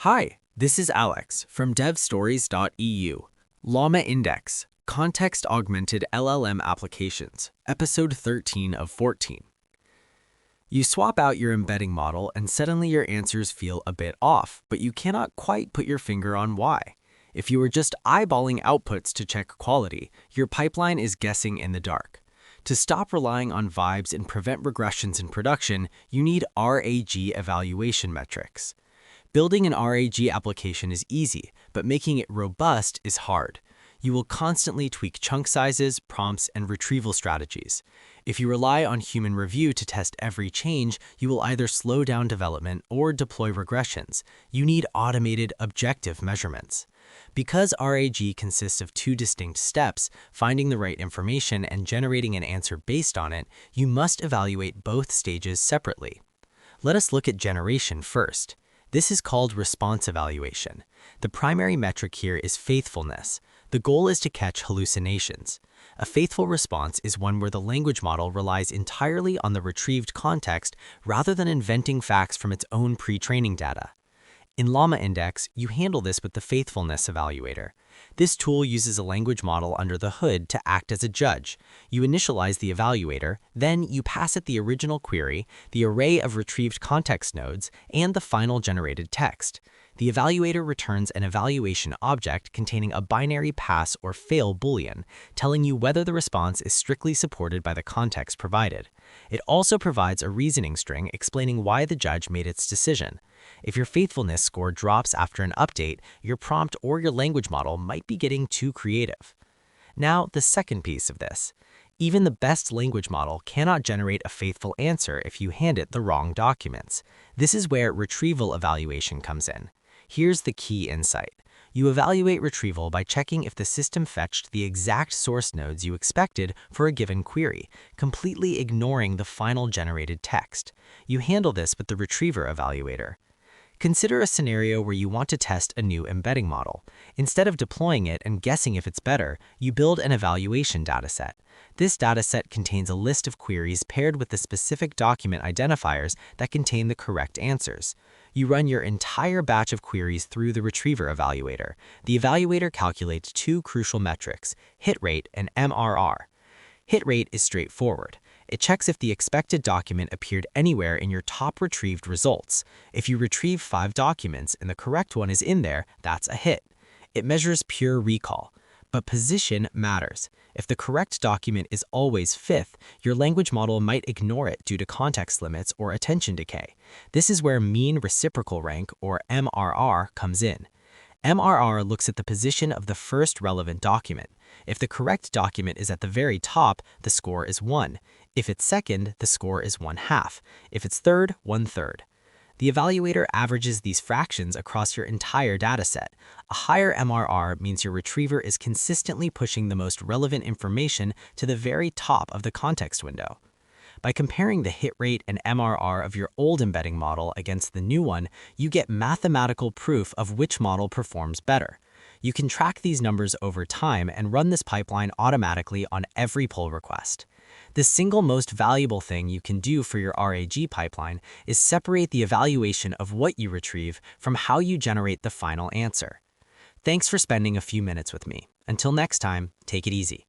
Hi, this is Alex from devstories.eu. LlamaIndex, Context-Augmented LLM Applications, Episode 13 of 14. You swap out your embedding model and suddenly your answers feel a bit off, but you cannot quite put your finger on why. If you were just eyeballing outputs to check quality, your pipeline is guessing in the dark. To stop relying on vibes and prevent regressions in production, you need RAG evaluation metrics. Building an RAG application is easy, but making it robust is hard. You will constantly tweak chunk sizes, prompts, and retrieval strategies. If you rely on human review to test every change, you will either slow down development or deploy regressions. You need automated, objective measurements. Because RAG consists of two distinct steps, finding the right information and generating an answer based on it, you must evaluate both stages separately. Let us look at generation first. This is called response evaluation. The primary metric here is faithfulness. The goal is to catch hallucinations. A faithful response is one where the language model relies entirely on the retrieved context rather than inventing facts from its own pre-training data. In LlamaIndex, you handle this with the Faithfulness Evaluator. This tool uses a language model under the hood to act as a judge. You initialize the evaluator, then you pass it the original query, the array of retrieved context nodes, and the final generated text. The evaluator returns an evaluation object containing a binary pass or fail boolean, telling you whether the response is strictly supported by the context provided. It also provides a reasoning string explaining why the judge made its decision. If your faithfulness score drops after an update, your prompt or your language model might be getting too creative. Now, the second piece of this. Even the best language model cannot generate a faithful answer if you hand it the wrong documents. This is where retrieval evaluation comes in. Here's the key insight. You evaluate retrieval by checking if the system fetched the exact source nodes you expected for a given query, completely ignoring the final generated text. You handle this with the RetrieverEvaluator. Consider a scenario where you want to test a new embedding model. Instead of deploying it and guessing if it's better, you build an evaluation dataset. This dataset contains a list of queries paired with the specific document identifiers that contain the correct answers. You run your entire batch of queries through the RetrieverEvaluator. The evaluator calculates two crucial metrics, hit rate and MRR. Hit rate is straightforward. It checks if the expected document appeared anywhere in your top retrieved results. If you retrieve 5 documents and the correct one is in there, that's a hit. It measures pure recall. But position matters. If the correct document is always 5th, your language model might ignore it due to context limits or attention decay. This is where mean reciprocal rank, or MRR, comes in. MRR looks at the position of the first relevant document. If the correct document is at the very top, the score is 1. If it's second, the score is 1/2. If it's third, 1/3. The evaluator averages these fractions across your entire dataset. A higher MRR means your retriever is consistently pushing the most relevant information to the very top of the context window. By comparing the hit rate and MRR of your old embedding model against the new one, you get mathematical proof of which model performs better. You can track these numbers over time and run this pipeline automatically on every pull request. The single most valuable thing you can do for your RAG pipeline is separate the evaluation of what you retrieve from how you generate the final answer. Thanks for spending a few minutes with me. Until next time, take it easy.